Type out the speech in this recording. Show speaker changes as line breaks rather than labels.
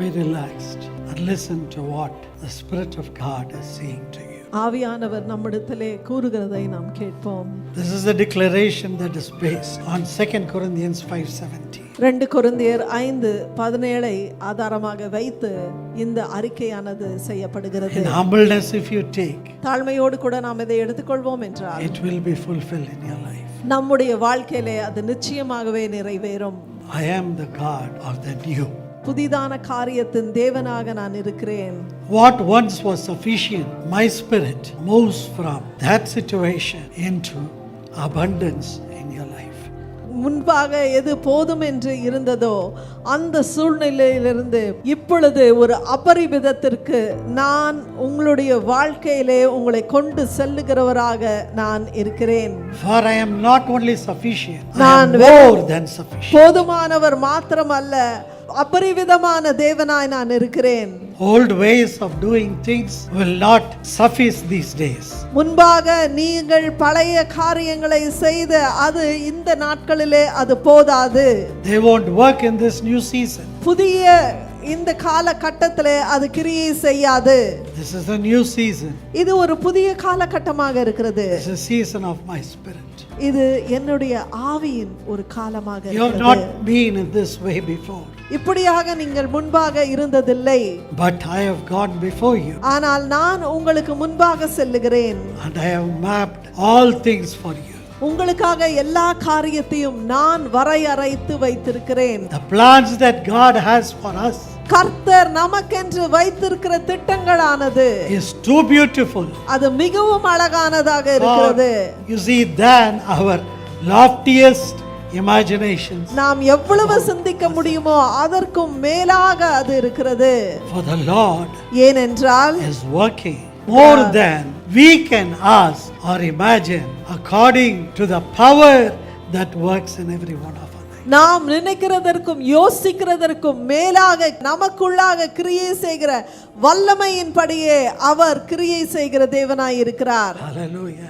Be relaxed and listen to what the Spirit of God is saying to you.
ஆவியானவர் நம்மிடத்திலே கூறுகிறதை நாம் கேட்போம்.
This is a declaration that is based on 2 Corinthians 5:17.
2 கொரிந்தியர் 5:17 ஆதாரமாக வைத்து இந்த அறிக்கையானது செய்யப்படுகிறது.
In humbleness if you take,
தாழ்மையோடு கூட நாம் இதை எடுத்துக்கொள்வோம் என்றால்
it will be fulfilled in your life.
நம்முடைய வாழ்க்கையிலே அது நிச்சயமாகவே நிறைவேறும்.
I am the God of the new.
புதிதான காரியத்தின் தேவனாக நான் இருக்கிறேன்.
What once was sufficient, my spirit moves from that situation into abundance in your life.
முன்பாக எது போதும் என்று இருந்ததோ அந்த சூழ்நிலையிலிருந்து இப்பொழுது ஒரு அபரிமிதத்திற்கு நான் உங்களுடைய வாழ்க்கையிலே உங்களை கொண்டு செல்லுகிறவராக நான் இருக்கிறேன்.
For I am not only sufficient, I
நான்
am more than sufficient.
போதுமானவர் மாத்திரமல்ல, அபரிவிதமான தேவனாய் நான் இருக்கிறேன்.
Old ways of doing things will not suffice these days.
முன்பாக நீங்கள் பழைய காரியங்களை செய்த அது இந்த நாட்களிலே அது போதாது.
They won't work in this new season.
புதிய இந்த காலகட்டத்திலே அது கிரியை செய்யாது.
This is a new season.
இது ஒரு புதிய காலகட்டமாக இருக்கிறது.
This is a season of my spirit.
இது என்னுடைய ஆவியின் ஒரு காலமாக
You have
இருக்கிறது.
not been in this way before.
இப்படியாக நீங்கள் முன்பாக இருந்ததில்லை.
But I have gone before you.
ஆனால் நான் உங்களுக்கு முன்பாக செல்லுகிறேன்.
And I have mapped all things for you.
உங்களுக்காக எல்லா காரியத்தையும் நான் வரையறைத்து வைத்திருக்கிறேன்.
The plans that God has for us
கர்த்தர் நமக்கென்று வைத்திருக்கிற திட்டங்களானது
is too beautiful.
அது மிகவும் அழகானதாக இருக்கிறது.
You see, than our loftiest imaginations.
நாம் எவ்வளவு சிந்திக்க முடியுமோ அதற்கும் மேலாக அது இருக்கிறது.
For the Lord
ஏனென்றால்
is working more than we can ask or imagine, according to the power that works in every one of us.
நாம் நினைக்கிறதற்கும் யோசிக்கிறதற்கும் மேலாக நமக்குள்ளாக கிரியை செய்கிற வல்லமையின்படியே அவர் கிரியை செய்கிற தேவனாய் இருக்கிறார்.
Hallelujah.